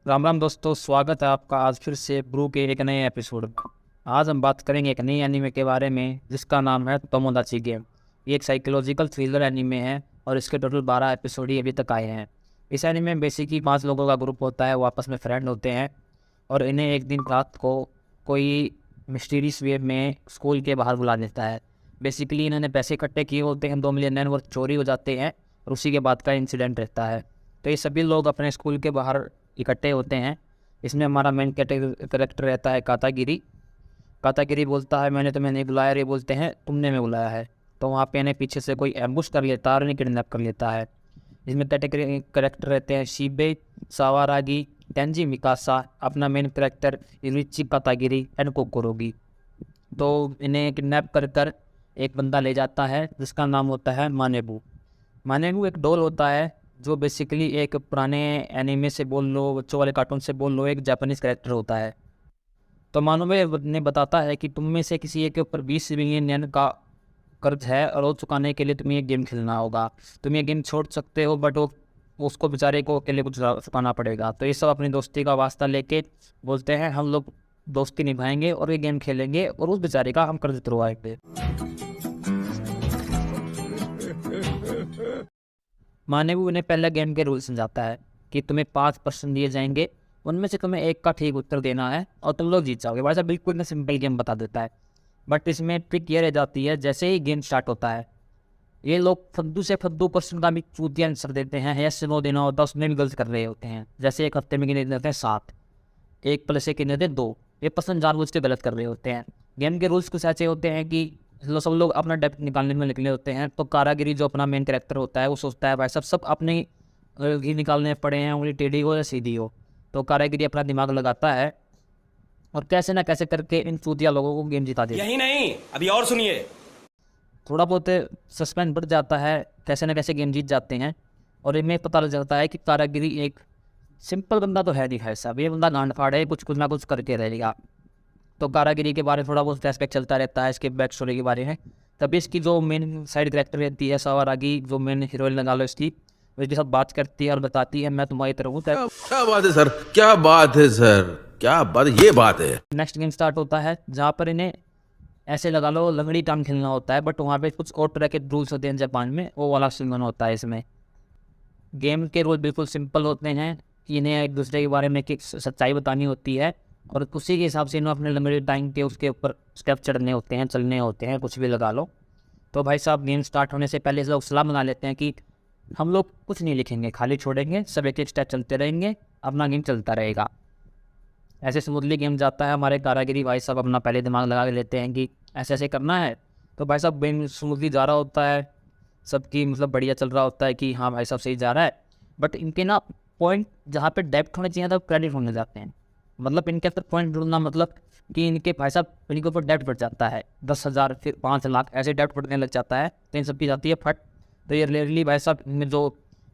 राम राम दोस्तों, स्वागत है आपका आज फिर से ब्रू के एक नए एपिसोड में। आज हम बात करेंगे एक नई एनीमे के बारे में जिसका नाम है तोमोदाची गेम। ये एक साइकोलॉजिकल थ्रिलर एनीमे है और इसके टोटल 12 एपिसोड ही अभी तक आए हैं। इस एनीमे में बेसिकली 5 लोगों का ग्रुप होता है, वो आपस में फ्रेंड होते हैं और इन्हें एक दिन रात को कोई मिस्टीरियस वे में स्कूल के बाहर बुला देता है। बेसिकली इन्होंने पैसे इकट्ठे किए होते हैं, 2 मिलियन वर्थ चोरी हो जाते हैं और उसी के बाद का इंसिडेंट रहता है। तो ये सभी लोग अपने स्कूल के बाहर इकट्ठे होते हैं। इसमें हमारा मेन कैरेक्टर रहता है कातागिरी। कातागिरी बोलता है मैंने तुम्हें नहीं बुलाया, ये बोलते हैं तुमने मैं बुलाया है। तो वहाँ पे इन्हें पीछे से कोई एम्बुश कर लेता है और इन्हें किडनैप कर लेता है। इसमें कैरेक्टर रहते हैं शिबे, सावारागी, टेंजी मिकासा, अपना मेन कैरेक्टर इरिची कातागिरी एंड कोकोरोगी। तो इन्हें किडनैप कर कर एक बंदा ले जाता है जिसका नाम होता है मानेबू। मानेबू एक डॉल होता है जो बेसिकली एक पुराने एनीमे से बोल लो, बच्चों वाले कार्टून से बोल लो, एक जापानीज़ कैरेक्टर होता है। तो मानव ने बताता है कि तुम में से किसी एक के ऊपर 20 बिलियन येन का कर्ज है और वो चुकाने के लिए तुम्हें ये गेम खेलना होगा। तुम ये गेम छोड़ सकते हो बट वो उसको बेचारे को अकेले कुछ चुकाना पड़ेगा। तो ये सब अपनी दोस्ती का वास्ता लेके बोलते हैं हम लोग दोस्ती निभाएंगे और ये गेम खेलेंगे और उस बेचारे का हम कर्ज उतरवाएंगे। मानेबू उन्हें पहले गेम के रूल समझाता है कि तुम्हें 5% दिए जाएंगे, उनमें से तुम्हें एक का ठीक उत्तर देना है और तुम लोग जीत जाओगे। वैसा बिल्कुल ना सिंपल गेम बता देता है। बट इसमें ट्रिक ये रह जाती है, जैसे ही गेम स्टार्ट होता है ये लोग फद्दू से फद्दू क्वेश्चन का भी चूतिया आंसर देते हैं। यस नो देना होता है उसमें भी गलत कर रहे होते हैं। जैसे एक हफ्ते में गिने देते हैं 7, 1 + 1 गिने देते 2। ये पसंद जानबूझ के गलत कर रहे होते हैं। गेम के रूल्स कुछ ऐसे होते हैं कि सब लोग अपना डेप्थ निकालने में निकले होते हैं। तो कारागिरी जो अपना मेन कैरेक्टर होता है वो सोचता है भाई सब अपने ही निकालने पड़े हैं, उंगली टेढ़ी हो या सीधी हो। तो कारागिरी अपना दिमाग लगाता है और कैसे ना कैसे करके इन चूतिया लोगों को गेम जिता देता है। यही नहीं, अभी और सुनिए। थोड़ा बहुत सस्पेंस बढ़ जाता है, कैसे ना कैसे गेम जीत जाते हैं और इनमें पता लग जाता है कि कारागिरी एक सिंपल बंदा तो है नहीं भाई साहब, ये बंदा गांड फाड़ है, कुछ ना कुछ करके रहेगा। तो कारागिरी के बारे में थोड़ा बहुत फ्लैशबैक चलता रहता है, इसके बैक स्टोरी के बारे में। तभी इसकी जो मेन साइड कैरेक्टर रहती है सावारागी, जो मेन हीरोइन लगा लो इसकी, वो इसके साथ बात करती है और बताती है मैं तुम्हारी तरह हूँ। क्या बात है सर, क्या बात है सर, क्या बात, ये बात है। नेक्स्ट गेम स्टार्ट होता है जहाँ पर इन्हें ऐसे लगा लो लंगड़ी टांग खेलना होता है, बट वहाँ पे कुछ और तरह के रूल्स होते हैं जापान में, वो वाला सिंगन होता है। इसमें गेम के रूल बिल्कुल सिंपल होते हैं। इन्हें एक दूसरे के बारे में एक सच्चाई बतानी होती है और उसी के हिसाब से इन्हें अपने लंबे टाइम के उसके ऊपर स्टेप चढ़ने होते हैं, चलने होते हैं, कुछ भी लगा लो। तो भाई साहब गेम स्टार्ट होने से पहले लोग सलाह बना लेते हैं कि हम लोग कुछ नहीं लिखेंगे, खाली छोड़ेंगे, सब एक स्टेप चलते रहेंगे, अपना गेम चलता रहेगा। ऐसे स्मूथली गेम जाता है। हमारे कारागिरी भाई साहब अपना पहले दिमाग लगा के लेते हैं कि ऐसे ऐसे करना है। तो भाई साहब गेम स्मूथली जा रहा होता है, सबकी मतलब बढ़िया चल रहा होता है कि हाँ भाई साहब सही जा रहा है। बट इनके ना पॉइंट जहाँ पे डेप्थ होने चाहिए तब क्रेडिट होने जाते हैं। मतलब इनके अंदर पॉइंट ढूंढना मतलब कि इनके भाई साहब इनके ऊपर डेप्थ बढ़ जाता है, 10,000 फिर 5 लाख ऐसे डेप्थ बढ़ने लग जाता है। तो इन सब की जाती है फट। तो ये रेयरली भाई साहब इनमें जो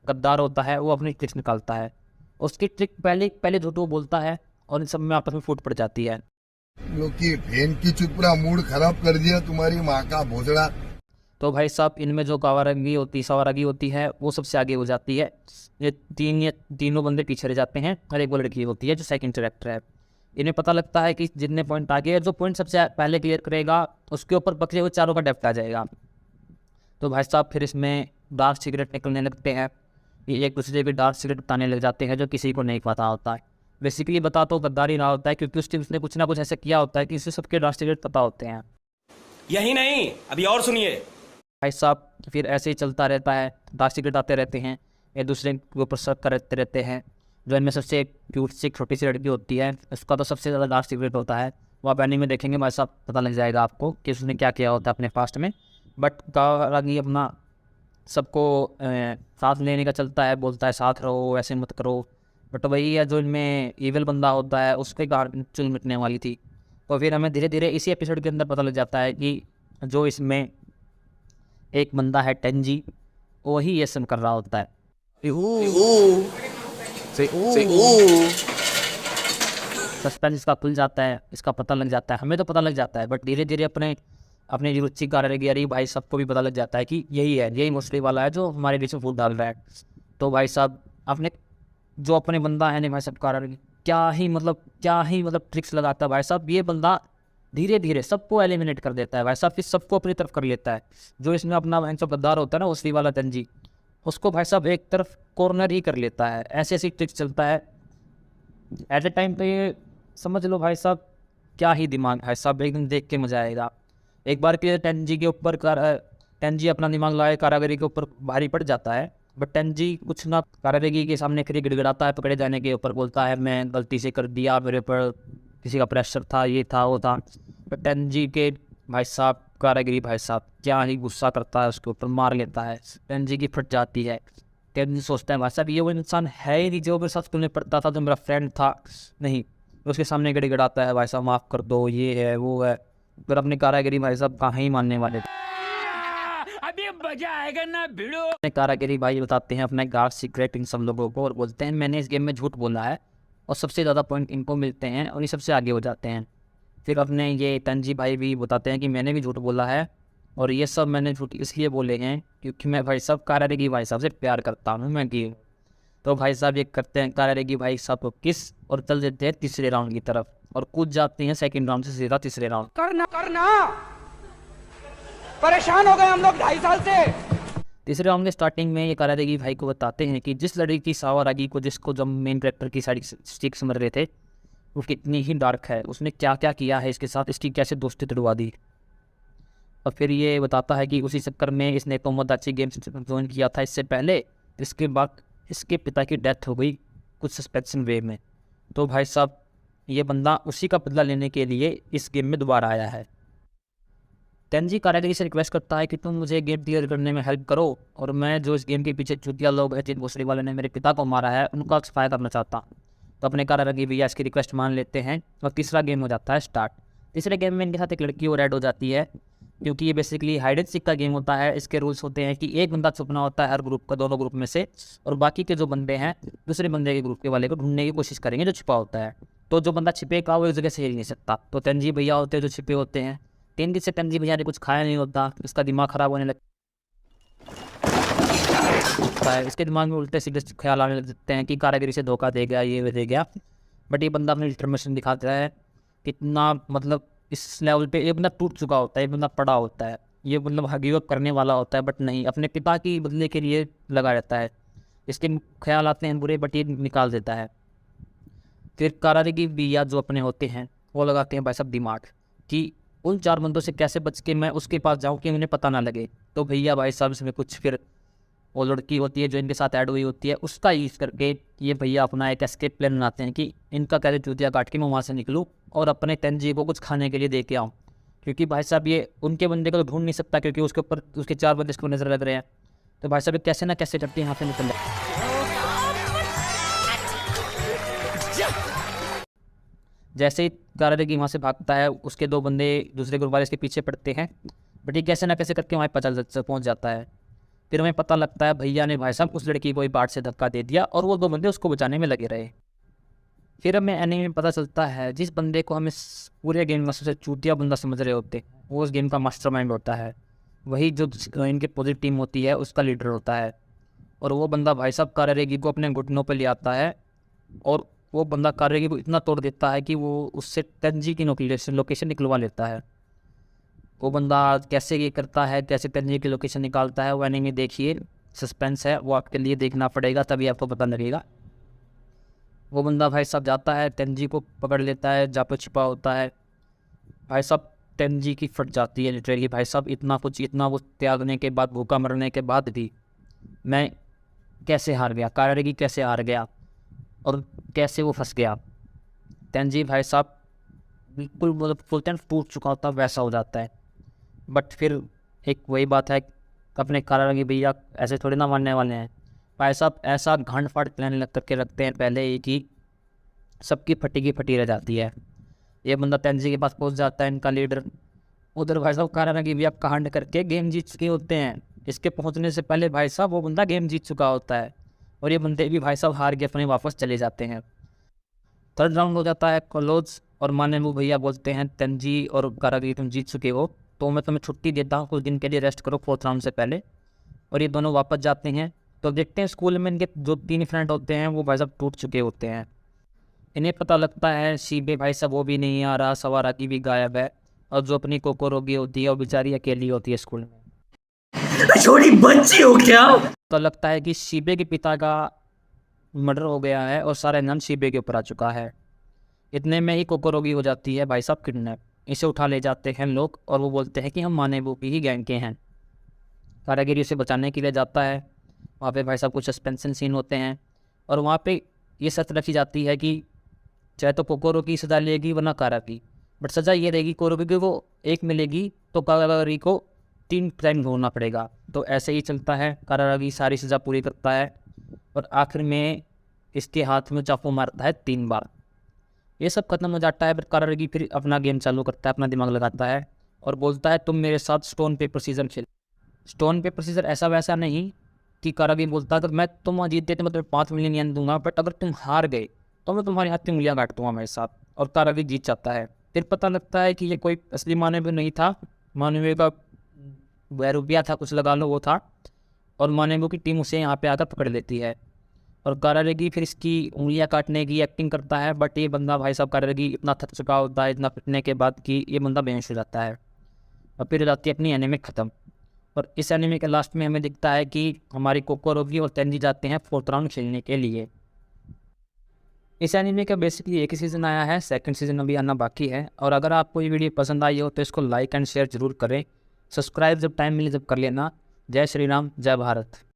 गद्दार होता है वो अपनी ट्रिक्स निकालता है। उसकी ट्रिक पहले पहले झूठ वो बोलता है और इन सब में आपस में फूट पड़ जाती है। की फैन की चुपड़ा मूड खराब कर दिया तुम्हारी माँ का भोसड़ा। तो भाई साहब इनमें जो सावारागी होती है वो सबसे आगे हो जाती है। ये तीनों बंदे पीछे रह जाते हैं और एक वो लड़की होती है जो सेकंड कैरेक्टर है। इन्हें पता लगता है कि जितने पॉइंट आगे है, जो पॉइंट सबसे पहले क्लियर करेगा उसके ऊपर बचे हुए चारों का डेप्थ आ जाएगा। तो भाई साहब फिर इसमें डार्क सीक्रेट निकलने लगते हैं। ये एक दूसरे के डार्क सीक्रेट बताने लग जाते हैं जो किसी को नहीं पता होता है। बेसिकली बता तो गद्दारी रहा होता है क्योंकि उसने कुछ ना कुछ ऐसा किया होता है कि इसे सबके डार्क सीक्रेट पता होते हैं। यही नहीं, अभी और सुनिए। भाई साहब फिर ऐसे ही चलता रहता है, डार्क सीक्रेट आते रहते हैं, एक दूसरे के ऊपर शक करते रहते हैं। जो इनमें सबसे क्यूट सी छोटी सी लड़की होती है उसका तो सबसे ज़्यादा डार्क सीक्रेट होता है। वो आप एनीमे में देखेंगे भाई साहब पता लग जाएगा आपको कि उसने क्या किया होता है अपने पास्ट में। बट कारागी अपना सबको साथ लेने का चलता है, बोलता है साथ रहो, ऐसे मत करो। बट वही है जो इनमें ईविल बंदा होता है उसके कारण चुल मिटने वाली थी। तो फिर हमें धीरे धीरे इसी एपिसोड के अंदर पता लग जाता है कि जो इसमें एक बंदा है टेंजी, वही ये सब कर रहा होता है। सस्पेंस इसका खुल जाता है, इसका पता लग जाता है, हमें तो पता लग जाता है बट धीरे धीरे अपने जो रुचि कारागिरी भाई सबको भी पता लग जाता है कि यही है, यही मुस्लिम वाला है जो हमारे बीच में फूट डाल रहा है। तो भाई साहब अपने जो अपने बंदा है नहीं भाई साहब कारागिरी, क्या ही मतलब ट्रिक्स लगाता है भाई साहब। ये बंदा धीरे धीरे सबको एलिमिनेट कर देता है भाई साहब, फिर सबको अपनी तरफ कर लेता है। जो इसमें अपना भाई साहब गद्दार होता है ना उसी वाला तंजी, उसको भाई साहब एक तरफ कॉर्नर ही कर लेता है। ऐसे ऐसी ट्रिक्स चलता है एट ए टाइम पे, ये समझ लो भाई साहब क्या ही दिमाग भाई साहब, एकदम देख के मजा आएगा। एक बार के टेंजी के ऊपर टेंजी अपना दिमाग लाए कारागिरी के ऊपर भारी पड़ जाता है, बट टेंजी कुछ ना कारागिरी के सामने खड़ी गिड़गिड़ाता है, पकड़े जाने के ऊपर बोलता है मैं गलती से कर दिया, मेरे पर किसी का प्रेशर था, ये था वो था। बट टेंजी के भाई साहब कारागिरी भाई साहब क्या ही गुस्सा करता है, उसके ऊपर मार लेता है, टेंजी की फट जाती है। टेंजी सोचता है भाई साहब ये वो इंसान है ही नहीं जो मेरे साथ स्कूल पढ़ता था, जो मेरा फ्रेंड था, नहीं। उसके सामने गिड़गिड़ाता है भाई साहब माफ़ कर दो, ये है वो है। फिर अपनी कारागिरी भाई साहब कहाँ ही मानने वाले थे। अभी मजा आएगा ना भिड़ो। अपने कारागिरी भाई बताते हैं अपना गार्ड सीक्रेट इन सब लोगों को और बोलते हैं मैंने इस गेम में झूठ बोला है, और सबसे ज़्यादा पॉइंट इनको मिलते हैं और ये सबसे आगे हो जाते हैं। फिर अपने ये तंजी भाई भी बताते हैं कि मैंने भी झूठ बोला है, और ये सब मैंने झूठ इसलिए बोले हैं क्योंकि मैं भाई साहब कारागिरी भाई साहब से प्यार करता हूँ मैं की। तो भाई साहब ये करते हैं कारागिरी भाई साहब को किस, और चल देते हैं तीसरे राउंड की तरफ, और कूद जाते हैं सेकंड राउंड से सीधा तीसरे राउंड। करना परेशान हो गए हम लोग 2.5 साल से। तीसरे राउंड के स्टार्टिंग में ये कारागिरी भाई को बताते हैं कि जिस लड़की की सावरागी को, जिसको जब मेन कैरेक्टर की साइड स्टिक समझ रहे थे, वो कितनी ही डार्क है, उसने क्या क्या किया है इसके साथ, इसकी कैसे दोस्ती तोड़वा दी। और फिर ये बताता है कि उसी चक्कर में इसने तोमोदाची गेम्स ज्वाइन किया था इससे पहले, इसके बाद इसके पिता की डेथ हो गई कुछ सस्पेंशन वे में। तो भाई साहब ये बंदा उसी का बदला लेने के लिए इस गेम में दोबारा आया है। तेंजी कारागिरी से रिक्वेस्ट करता है कि तुम मुझे गेम क्लियर करने में हेल्प करो, और मैं जो इस गेम के पीछे चुतिया लोग हैं जिन भोसड़ी वाले ने मेरे पिता को मारा है उनका सफाया करना चाहता हूँ। तो अपने कारागिरी भैया इसकी रिक्वेस्ट मान लेते हैं, और तीसरा गेम हो जाता है स्टार्ट। तीसरे गेम में इनके साथ एक लड़की और ऐड हो जाती है, क्योंकि ये बेसिकली हाइड एंड सीक का गेम होता है। इसके रूल्स होते हैं कि एक बंदा छुपना होता है हर ग्रुप का, दोनों ग्रुप में से, और बाकी के जो बंदे हैं दूसरे बंदे के ग्रुप के वाले को ढूंढने की कोशिश करेंगे जो छिपा होता है। तो जो बंदा छिपेगा वो एक जगह से हिल नहीं सकता। तो तेंजी भैया होते हैं जो छिपे होते हैं। 3 दिन से तेंजी भैया ने कुछ खाया नहीं होता, इसका दिमाग ख़राब होने लगता है, इसके दिमाग में उल्टे सीधे ख्याल आने लगते हैं कि कारागिरी से धोखा दे गया, ये दे गया। बट ये बंदा अपनी डिटर्मिनेशन दिखाता है कितना, मतलब इस लेवल पे ये बंदा टूट चुका होता है, ये बंदा पड़ा होता है, ये मतलब गिव अप करने वाला होता है, बट नहीं, अपने पिता की बदले के लिए लगा रहता है। इसके ख्याल आते हैं बुरे, बट ये निकाल देता है। फिर कारागिरी भैया जो अपने होते हैं वो लगाते हैं भाई साहब दिमाग कि उन 4 बंदों से कैसे बच के मैं उसके पास जाऊं कि उन्हें पता ना लगे। तो भैया भाई साहब इसमें कुछ, फिर वो लड़की होती है जो इनके साथ ऐड हुई होती है उसका यूज़ करके ये भैया अपना एक एस्केप प्लान बनाते हैं कि इनका कैसे चूतिया काट के मैं वहाँ से निकलूँ और अपने तेंजी को कुछ खाने के लिए दे के आऊँ। क्योंकि भाई साहब ये उनके बंदे को तो ढूंढ नहीं सकता, क्योंकि उसके ऊपर उसके 4 बंदे इसको नजर लग रहे हैं। तो भाई साहब ये कैसे ना कैसे करके यहाँ से निकल जाए। जैसे ही कारागिरी वहाँ से भागता है, उसके 2 बंदे दूसरे ग्रुप वाले इसके पीछे पड़ते हैं, बट ये कैसे ना कैसे करके वहाँ पहुँच जाता है। फिर हमें पता लगता है भैया ने भाई साहब उस लड़की को ही बाट से धक्का दे दिया, और वो 2 बंदे उसको बचाने में लगे रहे। फिर हमें एनीमे में पता चलता है जिस बंदे को हम इस पूरे गेम में सबसे चूतिया बंदा समझ रहे होते हैं वो उस गेम का मास्टरमाइंड होता है, वही जो इनके पॉजिटिव टीम होती है उसका लीडर होता है। और वो बंदा भाई साहब कारागिरी को अपने घुटनों पर ले आता है, और वो बंदा कारागिरी को इतना तोड़ देता है कि वो उससे तेंजी की लोकेशन निकलवा लेता है। वो बंदा कैसे ये करता है, कैसे तेंजी की लोकेशन निकालता है, वो एनीमे देखिए, सस्पेंस है, वो आपके लिए देखना पड़ेगा, तभी आपको पता लगेगा। वो बंदा भाई साहब जाता है, तेंजी को पकड़ लेता है जहाँ पे छिपा होता है। भाई साहब तेंजी की फट जाती है लिटरली। भाई साहब इतना कुछ, इतना वो त्यागने के बाद, भूखा मरने के बाद भी मैं कैसे हार गया, कारागिरी कैसे हार गया, और कैसे वो फंस गया। तेंजी भाई साहब बिल्कुल मतलब फुल टाइम टूट चुका होता, वैसा हो जाता है। बट फिर एक वही बात है, अपने कारागिरी भैया ऐसे थोड़ी ना मानने वाले हैं। भाई साहब ऐसा घाट फाड़ प्लान लग करके रखते हैं पहले ही कि सबकी फटी की फटी रह जाती है। ये बंदा तेंजी के पास पहुंच जाता है, इनका लीडर। उधर भाई साहब कारागिरी भैया कांड करके गेम जीत चुके होते हैं। इसके पहुंचने से पहले भाई साहब वो बंदा गेम जीत चुका होता है, और ये बंदे भी भाई साहब हार के अपने वापस चले जाते हैं। थर्ड राउंड हो जाता है क्लोज, और माने वो भैया बोलते हैं तेंजी और कारागिरी तुम जीत चुके हो, तो मैं तुम्हें छुट्टी देता हूँ, कुछ दिन के लिए रेस्ट करो 4th राउंड से पहले। और ये दोनों वापस जाते हैं तो देखते हैं स्कूल में इनके जो 3 फ्रेंड होते हैं वो भाई साहब टूट चुके होते हैं। इन्हें पता लगता है शीबे भाई साहब वो भी नहीं आ रहा, सवारा की भी गायब है, और जो अपनी कोकोरोगी होती है वो बेचारी अकेली होती है स्कूल में। छोटी बच्ची हो क्या? तो लगता है कि शीबे के पिता का मर्डर हो गया है और सारा नाम शीबे के ऊपर आ चुका है। इतने में ही कोकोरोगी हो जाती है भाई साहब किडनैप। इसे उठा ले जाते हैं लोग और वो बोलते हैं कि हम मानेबू की ही गैंग के हैं। कारागिरी उसे बचाने के लिए जाता है। वहाँ पे भाई साहब कुछ सस्पेंशन सीन होते हैं और वहाँ पे ये शर्त रखी जाती है कि चाहे तो कोकोरो की सज़ा लेगी वरना कारा की, बट सज़ा ये रहेगी कोकोरो को एक मिलेगी तो कारागिरी को 3 टाइम घूमना पड़ेगा। तो ऐसे ही चलता है, कारागिरी सारी सज़ा पूरी करता है और आखिर में इसके हाथ में चाकू मारता है 3 बार। ये सब खत्म हो जाता है, फिर कारागिरी फिर अपना गेम चालू करता है, अपना दिमाग लगाता है और बोलता है तुम मेरे साथ स्टोन पेपर सीजर खेल। स्टोन पेपर सीजर ऐसा वैसा नहीं कि कारागिरी बोलता है अगर मैं तुम जीतते तो मैं तुम्हें 5 मिलियन येन दूंगा, बट अगर तुम हार गए तो मैं तुम्हारे हाथ की उंगलियां काट दूंगा मेरे साथ। और कारागिरी जीत जाता है। फिर पता लगता है कि ये कोई असली मानव नहीं था, मानव का वैरूपिया था, कुछ लगा लो वो था, और मानव की टीम उसे यहाँ पे आकर पकड़ लेती है और कारागिरी फिर इसकी उंगलियां काटने की एक्टिंग करता है। बट ये बंदा भाई साहब कारागिरी इतना थक चुका होता है इतना पिटने के बाद कि ये बंदा बेहोश हो जाता है और फिर जाती है अपनी एनिमे ख़त्म। और इस एनिमे के लास्ट में हमें दिखता है कि हमारी कोकोरोगी और तेंजी जाते हैं 4th राउंड खेलने के लिए। इस एनिमे का बेसिकली एक ही सीज़न आया है, 2nd सीज़न अभी आना बाकी है। और अगर आपको ये वीडियो पसंद आई हो तो इसको लाइक एंड शेयर ज़रूर करें। सब्सक्राइब जब टाइम मिले जब कर लेना। जय श्री राम, जय भारत।